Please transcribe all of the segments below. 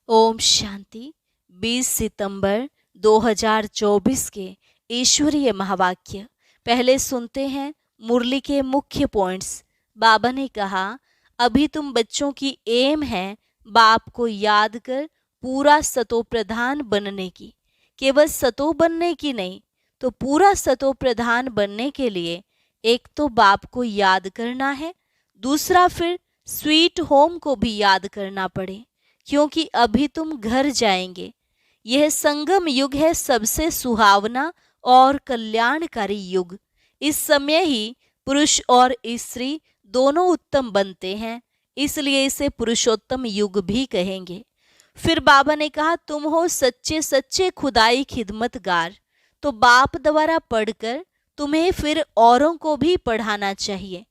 ओम शांति। 20 सितंबर 2024 के ईश्वरीय महावाक्य पहले सुनते हैं। मुरली के मुख्य पॉइंट्स। बाबा ने कहा, अभी तुम बच्चों की एम है बाप को याद कर पूरा सतो प्रधान बनने की। केवल सतो बनने की नहीं, तो पूरा सतो प्रधान बनने के लिए एक तो बाप को याद करना है, दूसरा फिर स्वीट होम को भी याद करना पड़े, क्योंकि अभी तुम घर जाएंगे। यह संगम युग है, सबसे सुहावना और कल्याणकारी युग। इस समय ही पुरुष और स्त्री दोनों उत्तम बनते हैं, इसलिए इसे पुरुषोत्तम युग भी कहेंगे। फिर बाबा ने कहा, तुम हो सच्चे सच्चे खुदाई खिदमतगार, तो बाप द्वारा पढ़कर तुम्हें फिर औरों को भी पढ़ाना चाहिए।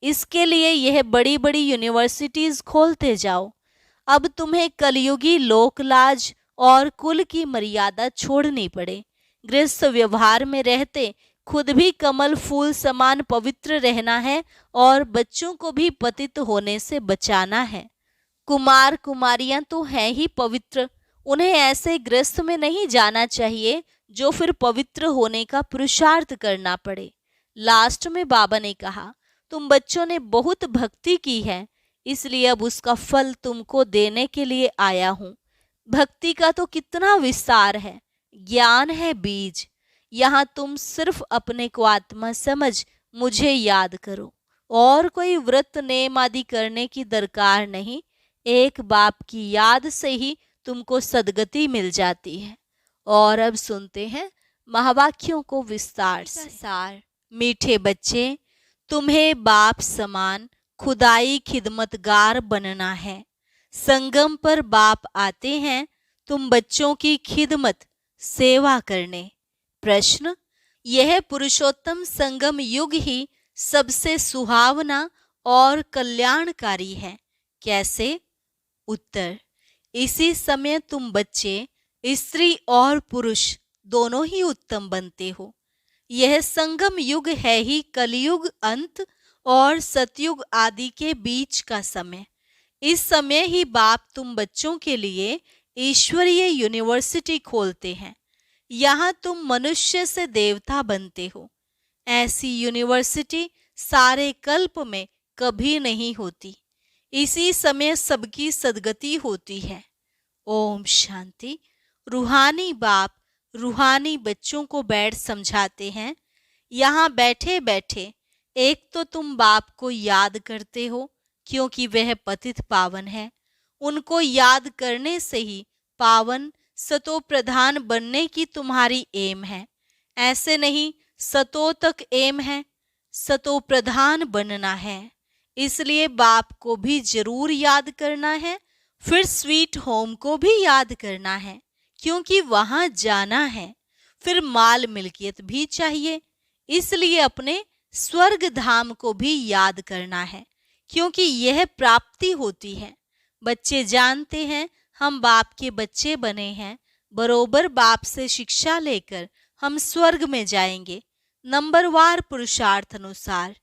इसके लिए यह बड़ी बड़ी यूनिवर्सिटीज खोलते जाओ। अब तुम्हें कलयुगी लोकलाज और कुल की मर्यादा छोड़नी पड़े। गृहस्थ व्यवहार में रहते खुद भी कमल फूल समान पवित्र रहना है और बच्चों को भी पतित होने से बचाना है। कुमार कुमारियां तो हैं ही पवित्र, उन्हें ऐसे गृहस्थ में नहीं जाना चाहिए जो फिर पवित्र होने का पुरुषार्थ करना पड़े। लास्ट में बाबा ने कहा, तुम बच्चों ने बहुत भक्ति की है, इसलिए अब उसका फल तुमको देने के लिए आया हूं। भक्ति का तो कितना विस्तार है, ज्ञान है बीज। यहाँ तुम सिर्फ अपने को आत्मा समझ मुझे याद करो, और कोई व्रत नेम आदि करने की दरकार नहीं। एक बाप की याद से ही तुमको सदगति मिल जाती है। और अब सुनते हैं महावाक्यों को विस्तार से। सार, मीठे बच्चे, तुम्हें बाप समान खुदाई खिदमतगार बनना है। संगम पर बाप आते हैं तुम बच्चों की खिदमत सेवा करने। प्रश्न, यह पुरुषोत्तम संगम युग ही सबसे सुहावना और कल्याणकारी है, कैसे? उत्तर, इसी समय तुम बच्चे स्त्री और पुरुष दोनों ही उत्तम बनते हो। यह संगम युग है ही कलयुग अंत और सतयुग आदि के बीच का समय। इस समय ही बाप तुम बच्चों के लिए ईश्वरीय यूनिवर्सिटी खोलते हैं। यहाँ तुम मनुष्य से देवता बनते हो। ऐसी यूनिवर्सिटी सारे कल्प में कभी नहीं होती। इसी समय सबकी सदगति होती है। ओम शांति। रूहानी बाप रूहानी बच्चों को बैठ समझाते हैं। यहाँ बैठे बैठे एक तो तुम बाप को याद करते हो, क्योंकि वह पतित पावन है। उनको याद करने से ही पावन सतो प्रधान बनने की तुम्हारी एम है। ऐसे नहीं, सतो तक एम है, सतो प्रधान बनना है। इसलिए बाप को भी जरूर याद करना है, फिर स्वीट होम को भी याद करना है, क्योंकि वहां जाना है। फिर माल मिल्कियत भी चाहिए, इसलिए अपने स्वर्ग धाम को भी याद करना है, क्योंकि यह प्राप्ति होती है। बच्चे जानते हैं हम बाप के बच्चे बने हैं, बरोबर बाप से शिक्षा लेकर हम स्वर्ग में जाएंगे, नंबरवार पुरुषार्थ अनुसार।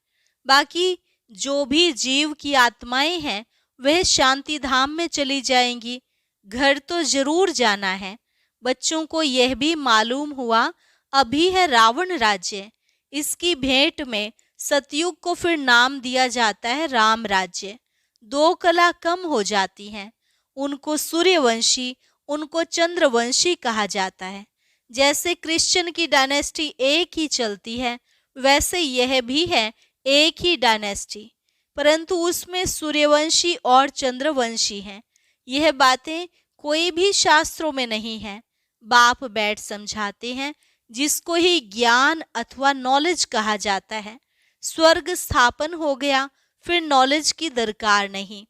बाकी जो भी जीव की आत्माएं हैं वह शांति धाम में चली जाएंगी। घर तो जरूर जाना है। बच्चों को यह भी मालूम हुआ अभी है रावण राज्य, इसकी भेंट में सतयुग को फिर नाम दिया जाता है राम राज्य। दो कला कम हो जाती हैं, उनको सूर्यवंशी, उनको चंद्रवंशी कहा जाता है। जैसे क्रिश्चियन की डायनेस्टी एक ही चलती है, वैसे यह भी है एक ही डायनेस्टी, परंतु उसमें सूर्यवंशी और चंद्रवंशी हैं। यह बातें कोई भी शास्त्रों में नहीं है। बाप बैठ समझाते हैं, जिसको ही ज्ञान अथवा नॉलेज कहा जाता है। स्वर्ग स्थापन हो गया, फिर नॉलेज की दरकार नहीं।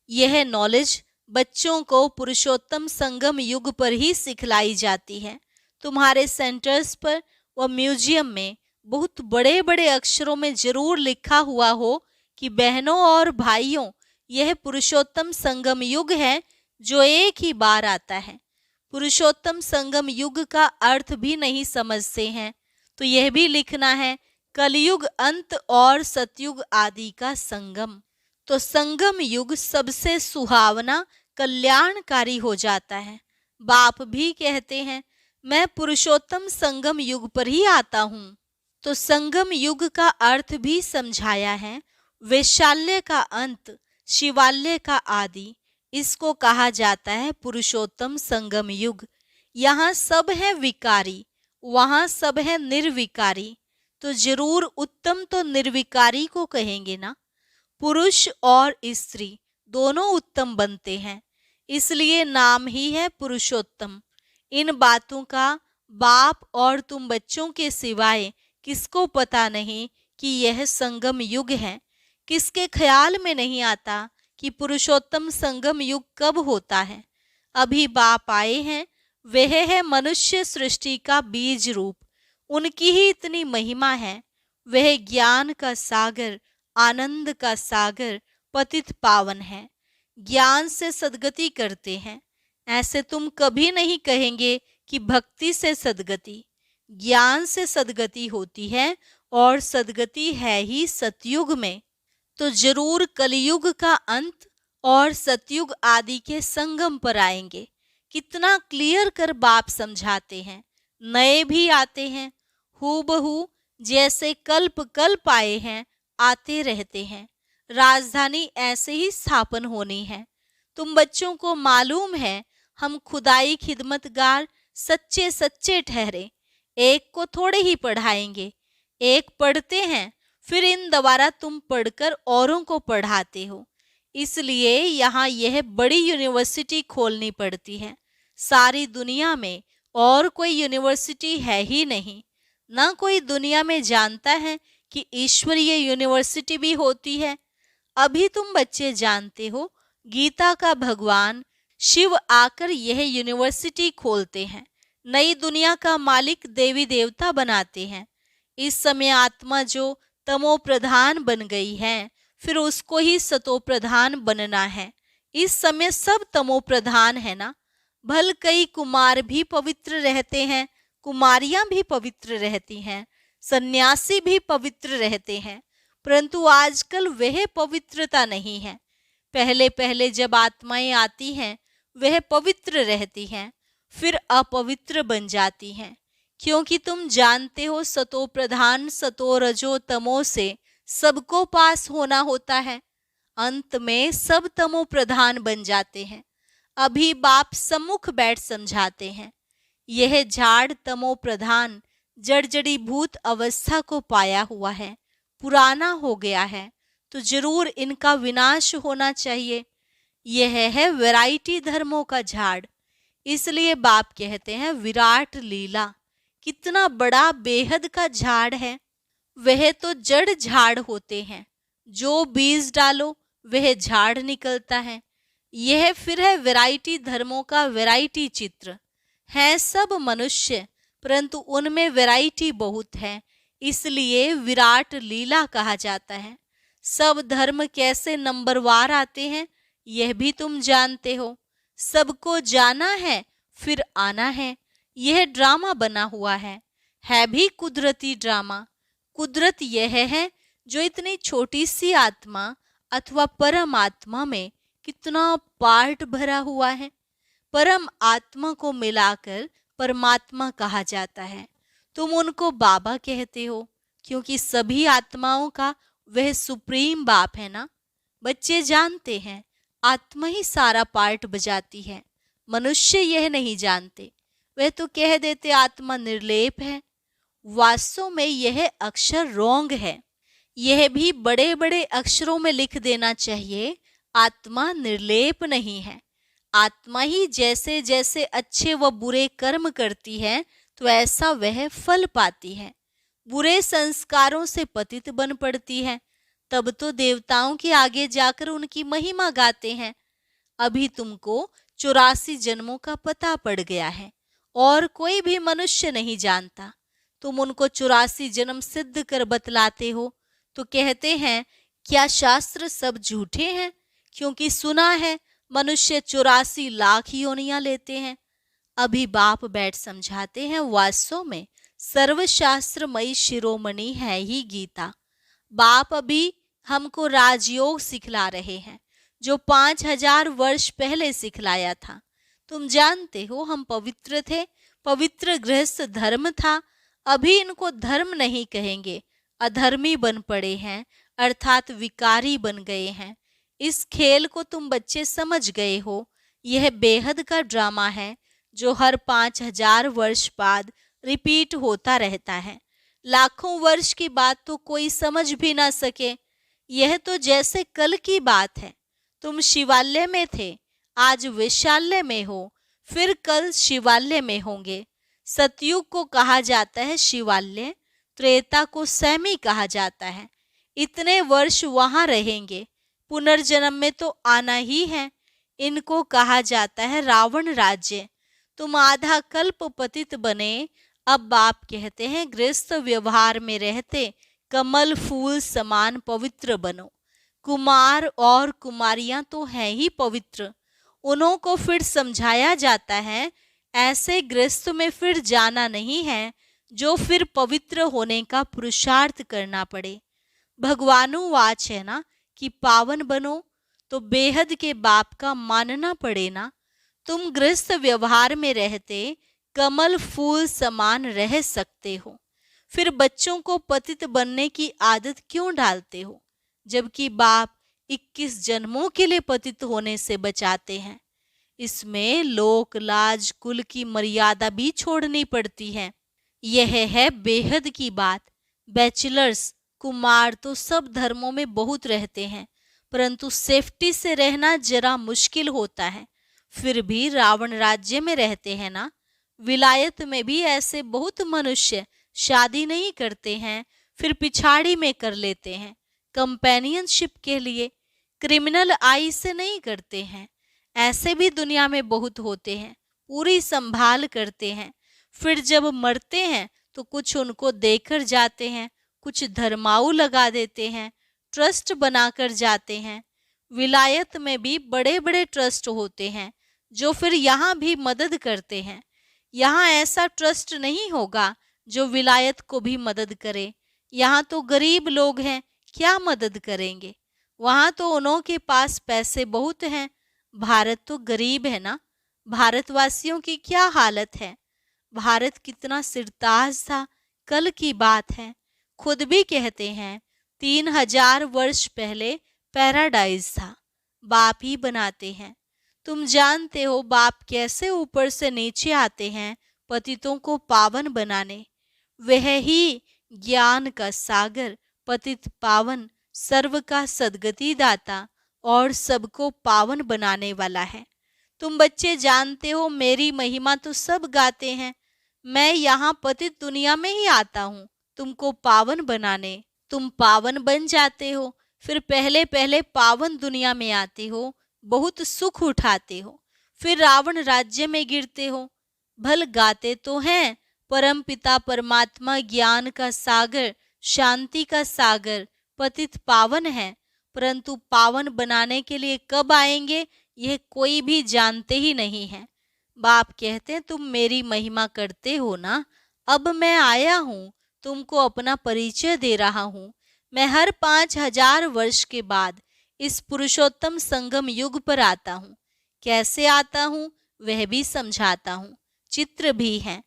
यह नॉलेज बच्चों को पुरुषोत्तम संगम युग पर ही सिखलाई जाती है। तुम्हारे सेंटर्स पर व म्यूजियम में बहुत बड़े बड़े अक्षरों में जरूर लिखा हुआ हो कि बहनों और भाइयों, यह पुरुषोत्तम संगम युग है जो एक ही बार आता है। पुरुषोत्तम संगम युग का अर्थ भी नहीं समझते हैं, तो यह भी लिखना है कलयुग अंत और सतयुग आदि का संगम। तो संगम युग सबसे सुहावना कल्याणकारी हो जाता है। बाप भी कहते हैं मैं पुरुषोत्तम संगम युग पर ही आता हूँ। तो संगम युग का अर्थ भी समझाया है। वैशाल्य का अंत, शिवाल्य का आदि, इसको कहा जाता है पुरुषोत्तम संगम युग। यहाँ सब है विकारी, वहाँ सब है निर्विकारी। तो जरूर उत्तम तो निर्विकारी को कहेंगे ना। पुरुष और स्त्री दोनों उत्तम बनते हैं, इसलिए नाम ही है पुरुषोत्तम। इन बातों का बाप और तुम बच्चों के सिवाय किसको पता नहीं कि यह संगम युग है। किसके ख्याल में नहीं आता कि पुरुषोत्तम संगम युग कब होता है। अभी बाप आए हैं, वह है मनुष्य सृष्टि का बीज रूप। उनकी ही इतनी महिमा है। वह ज्ञान का सागर, आनंद का सागर, पतित पावन है। ज्ञान से सद्गति करते हैं। ऐसे तुम कभी नहीं कहेंगे कि भक्ति से सद्गति। ज्ञान से सद्गति होती है और सद्गति है ही सतयुग में। तो जरूर कलयुग का अंत और सतयुग आदि के संगम पर आएंगे। कितना क्लियर कर बाप समझाते हैं। नए भी आते हैं, हूबहू जैसे कल्प कल्प आए हैं, आते रहते हैं। राजधानी ऐसे ही स्थापन होनी है। तुम बच्चों को मालूम है हम खुदाई खिदमतगार सच्चे सच्चे ठहरे। एक को थोड़े ही पढ़ाएंगे, एक पढ़ते हैं, फिर इन द्वारा तुम पढ़कर औरों को पढ़ाते हो। इसलिए यहाँ यह बड़ी यूनिवर्सिटी खोलनी पड़ती है। सारी दुनिया में और कोई यूनिवर्सिटी है ही नहीं। ना कोई दुनिया में जानता है कि ईश्वरीय यूनिवर्सिटी भी होती है। अभी तुम बच्चे जानते हो, गीता का भगवान शिव आकर यह यूनिवर्सिटी खोलते हैं। नई दुनिया का मालिक देवी देवता बनाते हैं। इस समय आत्मा जो तमो प्रधान बन गई है, फिर उसको ही सतो प्रधान बनना है। इस समय सब तमो प्रधान है ना। भल कई कुमार भी पवित्र रहते हैं, कुमारियां भी पवित्र रहती हैं, सन्यासी भी पवित्र रहते हैं, परंतु आजकल वह पवित्रता नहीं है। पहले पहले जब आत्माएं आती हैं वह पवित्र रहती हैं, फिर अपवित्र बन जाती हैं। क्योंकि तुम जानते हो सतो प्रधान सतो रजो तमो से सबको पास होना होता है। अंत में सब तमो प्रधान बन जाते हैं। अभी बाप सम्मुख बैठ समझाते हैं। यह झाड़ तमो प्रधान जड़जड़ी भूत अवस्था को पाया हुआ है, पुराना हो गया है, तो जरूर इनका विनाश होना चाहिए। यह है वैरायटी धर्मों का झाड़। इसलिए बाप कहते हैं विराट लीला। कितना बड़ा बेहद का झाड़ है। वह तो जड़ झाड़ होते हैं, जो बीज डालो वह झाड़ निकलता है। यह फिर है वैरायटी धर्मों का वैरायटी चित्र। है सब मनुष्य, परंतु उनमें वैरायटी बहुत है, इसलिए विराट लीला कहा जाता है। सब धर्म कैसे नंबरवार आते हैं यह भी तुम जानते हो। सबको जाना है फिर आना है। यह ड्रामा बना हुआ है भी कुदरती ड्रामा। कुदरत यह है जो इतनी छोटी सी आत्मा अथवा परम आत्मा में कितना पार्ट भरा हुआ है। परम आत्मा को मिलाकर परमात्मा कहा जाता है। तुम उनको बाबा कहते हो क्योंकि सभी आत्माओं का वह सुप्रीम बाप है ना। बच्चे जानते हैं आत्मा ही सारा पार्ट बजाती है। मनुष्य यह नहीं जानते, वह तो कह देते आत्मा निर्लेप है। वास्तव में यह अक्षर रॉन्ग है। यह भी बड़े बड़े अक्षरों में लिख देना चाहिए, आत्मा निर्लेप नहीं है। आत्मा ही जैसे जैसे अच्छे व बुरे कर्म करती है तो ऐसा वह फल पाती है। बुरे संस्कारों से पतित बन पड़ती है, तब तो देवताओं के आगे जाकर उनकी महिमा गाते हैं। अभी तुमको 84 जन्मों का पता पड़ गया है और कोई भी मनुष्य नहीं जानता। तुम उनको 84 जन्म सिद्ध कर बतलाते हो तो कहते हैं क्या शास्त्र सब झूठे हैं? क्योंकि सुना है मनुष्य 84 लाख योनियां लेते हैं। अभी बाप बैठ समझाते हैं वास्तव में सर्वशास्त्रमयी शिरोमणि है ही गीता। बाप अभी हमको राजयोग सिखला रहे हैं। जो 5000 वर्ष पहले सिखलाया था। तुम जानते हो हम पवित्र थे, पवित्र गृहस्थ धर्म था। अभी इनको धर्म नहीं कहेंगे, अधर्मी बन पड़े हैं, अर्थात विकारी बन गए हैं। इस खेल को तुम बच्चे समझ गए हो। यह बेहद का ड्रामा है जो हर 5000 वर्ष बाद रिपीट होता रहता है। लाखों वर्ष की बात तो कोई समझ भी ना सके। यह तो जैसे कल की बात है। तुम शिवालय में थे, आज वेश्यालय में हो, फिर कल शिवालय में होंगे। सतयुग को कहा जाता है शिवालय, त्रेता को सैमी कहा जाता है। इतने वर्ष वहां रहेंगे, पुनर्जन्म में तो आना ही है। इनको कहा जाता है रावण राज्य। तुम आधा कल्प पतित बने, अब बाप कहते हैं गृहस्थ व्यवहार में रहते कमल फूल समान पवित्र बनो। कुमार और कुमारियां तो हैं ही पवित्र, उन्हों को फिर समझाया जाता है ऐसे गृहस्थ में फिर जाना नहीं है जो फिर पवित्र होने का पुरुषार्थ करना पड़े। भगवानुवाच है ना कि पावन बनो, तो बेहद के बाप का मानना पड़े ना। तुम गृहस्थ व्यवहार में रहते कमल फूल समान रह सकते हो, फिर बच्चों को पतित बनने की आदत क्यों डालते हो, जबकि बाप 21 जन्मों के लिए पतित होने से बचाते हैं। इसमें लोक लाज कुल की मर्यादा भी छोड़नी पड़ती है। यह है बेहद की बात। बैचलर्स कुमार तो सब धर्मों में बहुत रहते हैं, परंतु सेफ्टी से रहना जरा मुश्किल होता है। फिर भी रावण राज्य में रहते हैं ना। विलायत में भी ऐसे बहुत मनुष्य शादी नहीं करते हैं, फिर पिछाड़ी में कर लेते हैं कंपेनियनशिप के लिए, क्रिमिनल आई से नहीं करते हैं। ऐसे भी दुनिया में बहुत होते हैं, पूरी संभाल करते हैं। फिर जब मरते हैं तो कुछ उनको देकर जाते हैं, कुछ धर्माऊ लगा देते हैं, ट्रस्ट बनाकर जाते हैं। विलायत में भी बड़े बड़े ट्रस्ट होते हैं जो फिर यहाँ भी मदद करते हैं। यहाँ ऐसा ट्रस्ट नहीं होगा जो विलायत को भी मदद करे। यहाँ तो गरीब लोग हैं, क्या मदद करेंगे। वहाँ तो उन्हों के पास पैसे बहुत हैं। भारत तो गरीब है ना। भारतवासियों की क्या हालत है। भारत कितना सिरताज था, कल की बात है। खुद भी कहते हैं 3000 वर्ष पहले पैराडाइज था। बाप ही बनाते हैं। तुम जानते हो बाप कैसे ऊपर से नीचे आते हैं पतितों को पावन बनाने। वह ही ज्ञान का सागर, पतित पावन, सर्व का सद्गति दाता और सबको पावन बनाने वाला है। तुम बच्चे जानते हो मेरी महिमा तो सब गाते हैं। मैं यहाँ पतित दुनिया में ही आता हूँ तुमको पावन बनाने। तुम पावन बन जाते हो, फिर पहले पहले पावन दुनिया में आते हो, बहुत सुख उठाते हो, फिर रावण राज्य में गिरते हो। भल गाते तो हैं परम पिता परमात्मा ज्ञान का सागर, शांति का सागर, पतित पावन है, परंतु पावन बनाने के लिए कब आएंगे यह कोई भी जानते ही नहीं है। बाप कहते हैं तुम मेरी महिमा करते हो ना, अब मैं आया हूँ, तुमको अपना परिचय दे रहा हूँ। मैं हर 5000 वर्ष के बाद इस पुरुषोत्तम संगम युग पर आता हूँ। कैसे आता हूँ वह भी समझाता हूँ, चित्र भी है।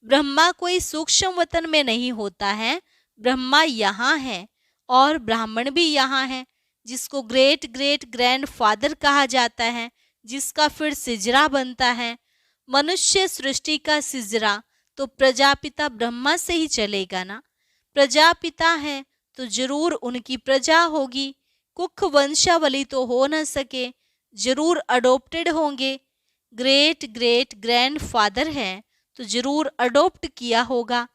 ब्रह्मा कोई सूक्ष्म वतन में नहीं होता है, ब्रह्मा यहाँ है और ब्राह्मण भी यहाँ है, जिसको ग्रेट ग्रेट ग्रैंड फादर कहा जाता है, जिसका फिर सिजरा बनता है। मनुष्य सृष्टि का सिजरा तो प्रजापिता ब्रह्मा से ही चलेगा ना। प्रजापिता है तो जरूर उनकी प्रजा होगी। कुख वंशावली तो हो न सके, जरूर अडोप्टेड होंगे। ग्रेट ग्रेट ग्रैंड फादर है तो जरूर अडोप्ट किया होगा।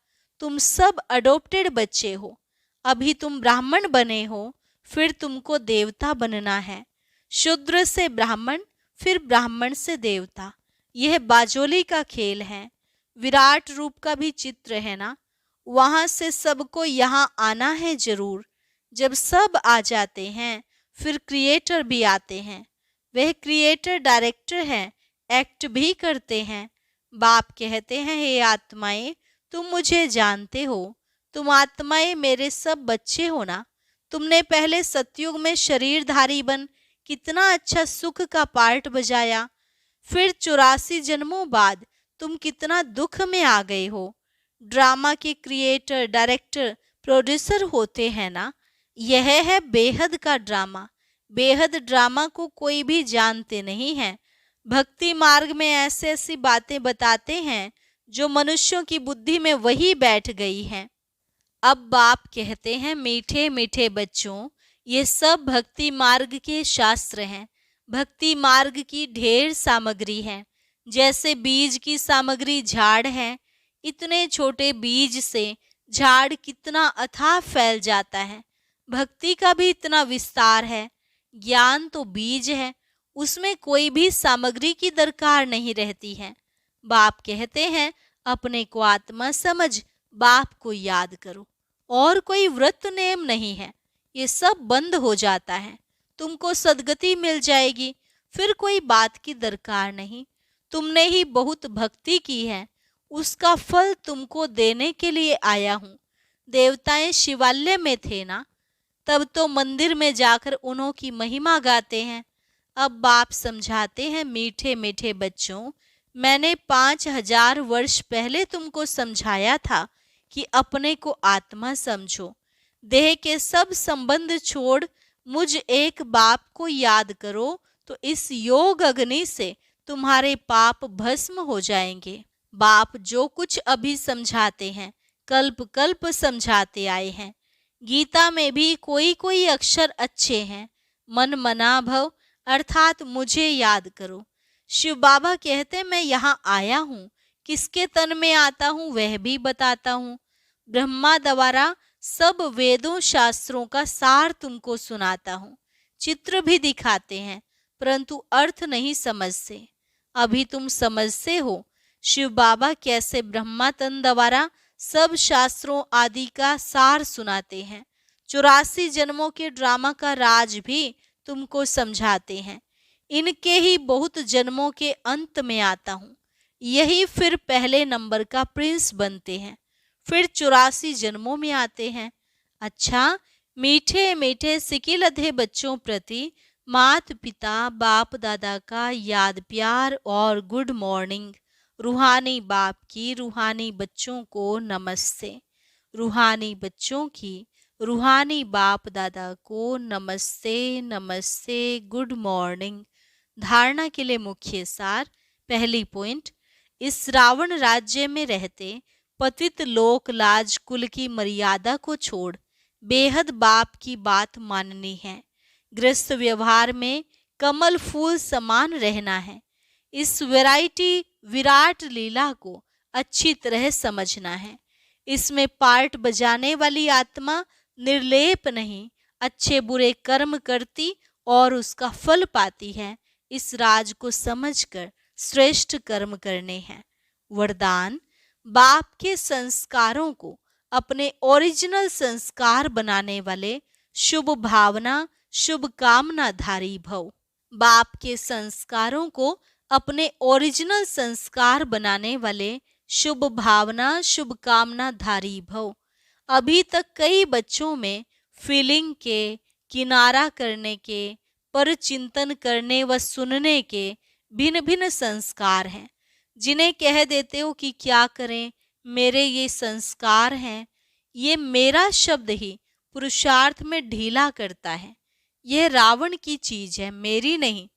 तुम सब अडोप्टेड बच्चे हो। अभी तुम ब्राह्मण बने हो, फिर तुमको देवता बनना है। शूद्र से ब्राह्मण, फिर ब्राह्मण से देवता। यह बाजोली का खेल है। विराट रूप का भी चित्र है ना। वहां से सबको यहाँ आना है जरूर। जब सब आ जाते हैं फिर क्रिएटर भी आते हैं। वह क्रिएटर डायरेक्टर हैं, एक्ट भी करते हैं। बाप कहते हैं हे आत्माएं, तुम मुझे जानते हो। तुम आत्माएं मेरे सब बच्चे हो ना। तुमने पहले सतयुग में शरीरधारी बन कितना अच्छा सुख का पार्ट बजाया। फिर 84 जन्मों बाद तुम कितना दुख में आ गए हो। ड्रामा के क्रिएटर, डायरेक्टर, प्रोड्यूसर होते हैं ना। यह है बेहद का ड्रामा। बेहद ड्रामा को कोई भी जानते नहीं है। भक्ति मार्ग में ऐसी ऐसी बातें बताते हैं जो मनुष्यों की बुद्धि में वही बैठ गई हैं। अब बाप कहते हैं, मीठे मीठे बच्चों, ये सब भक्ति मार्ग के शास्त्र हैं। भक्ति मार्ग की ढेर सामग्री है। जैसे बीज की सामग्री झाड़ है, इतने छोटे बीज से झाड़ कितना अथाह फैल जाता है। भक्ति का भी इतना विस्तार है। ज्ञान तो बीज है, उसमें कोई भी सामग्री की दरकार नहीं रहती है। बाप कहते हैं, अपने को आत्मा समझ, बाप को याद करो। और कोई व्रत नेम नहीं है, ये सब बंद हो जाता है। तुमको सदगति मिल जाएगी, फिर कोई बात की दरकार नहीं। तुमने ही बहुत भक्ति की है, उसका फल तुमको देने के लिए आया हूँ। देवताएं शिवालय में थे ना, तब तो मंदिर में जाकर उन्हों की महिमा गाते हैं। अब बाप समझाते हैं, मीठे मीठे बच्चों, मैंने 5000 वर्ष पहले तुमको समझाया था कि अपने को आत्मा समझो। देह के सब संबंध छोड़ मुझ एक बाप को याद करो, तो इस योग अग्नि से तुम्हारे पाप भस्म हो जाएंगे। बाप जो कुछ अभी समझाते हैं, कल्प कल्प समझाते आए हैं। गीता में भी कोई कोई अक्षर अच्छे हैं। मन मना भव अर्थात मुझे याद करो। शिव बाबा कहते, मैं यहाँ आया हूँ, किसके तन में आता हूँ वह भी बताता हूँ। ब्रह्मा द्वारा सब वेदों शास्त्रों का सार तुमको सुनाता हूँ। चित्र भी दिखाते हैं, परंतु अर्थ नहीं समझते। अभी तुम समझते हो शिव बाबा कैसे ब्रह्मा तन द्वारा सब शास्त्रों आदि का सार सुनाते हैं। 84 जन्मों के ड्रामा का राज भी तुमको समझाते हैं। इनके ही बहुत जन्मों के अंत में आता हूँ। यही फिर पहले नंबर का प्रिंस बनते हैं, फिर 84 जन्मों में आते हैं। अच्छा, मीठे मीठे सिकिलधे बच्चों प्रति मात पिता बाप दादा का याद प्यार और गुड मॉर्निंग। रूहानी बाप की रूहानी बच्चों को नमस्ते। रूहानी बच्चों की रूहानी बाप दादा को नमस्ते नमस्ते, गुड मॉर्निंग। धारणा के लिए मुख्य सार। पहली पॉइंट, इस रावण राज्य में रहते पतित लोक लाज कुल की मर्यादा को छोड़ बेहद बाप की बात माननी है। गृहस्थ व्यवहार में कमल फूल समान रहना है। इस वैरायटी विराट लीला को अच्छी तरह समझना है। इसमें पार्ट बजाने वाली आत्मा निर्लेप नहीं, अच्छे बुरे कर्म करती और उसका फल पाती है। इस राज को समझकर श्रेष्ठ कर्म करने हैं। वरदान, बाप के संस्कारों को अपने ओरिजिनल संस्कार बनाने वाले शुभ भावना शुभ कामना धारी भव। बाप के संस्कारों को अपने ओरिजिनल संस्कार बनाने वाले शुभ भावना शुभ कामना धारी भव। अभी तक कई बच्चों में फीलिंग के, किनारा करने के, पर चिंतन करने व सुनने के भिन्न भिन्न संस्कार हैं, जिन्हें कह देते हो कि क्या करें, मेरे ये संस्कार हैं। ये मेरा शब्द ही पुरुषार्थ में ढीला करता है। यह रावण की चीज है, मेरी नहीं।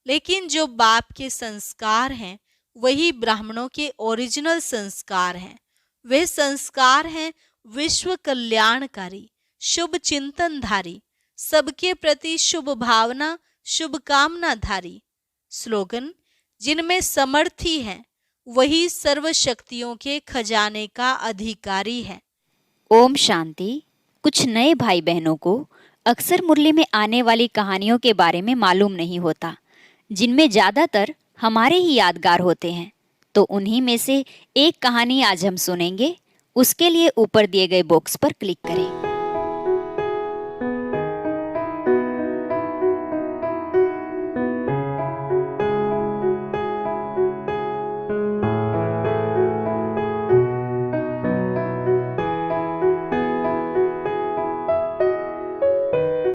लेकिन जो बाप के संस्कार हैं वही ब्राह्मणों के ओरिजिनल संस्कार हैं। वे संस्कार हैं विश्व कल्याणकारी, शुभ चिंतनधारी, सबके प्रति शुभ भावना शुभ कामना धारी। स्लोगन, जिनमें समर्थी है वही सर्व शक्तियों के खजाने का अधिकारी है। ओम शांति। कुछ नए भाई बहनों को अक्सर मुरली में आने वाली कहानियों के बारे में मालूम नहीं होता, जिनमें ज़्यादातर हमारे ही यादगार होते हैं। तो उन्हीं में से एक कहानी आज हम सुनेंगे। उसके लिए ऊपर दिए गए बॉक्स पर क्लिक करें।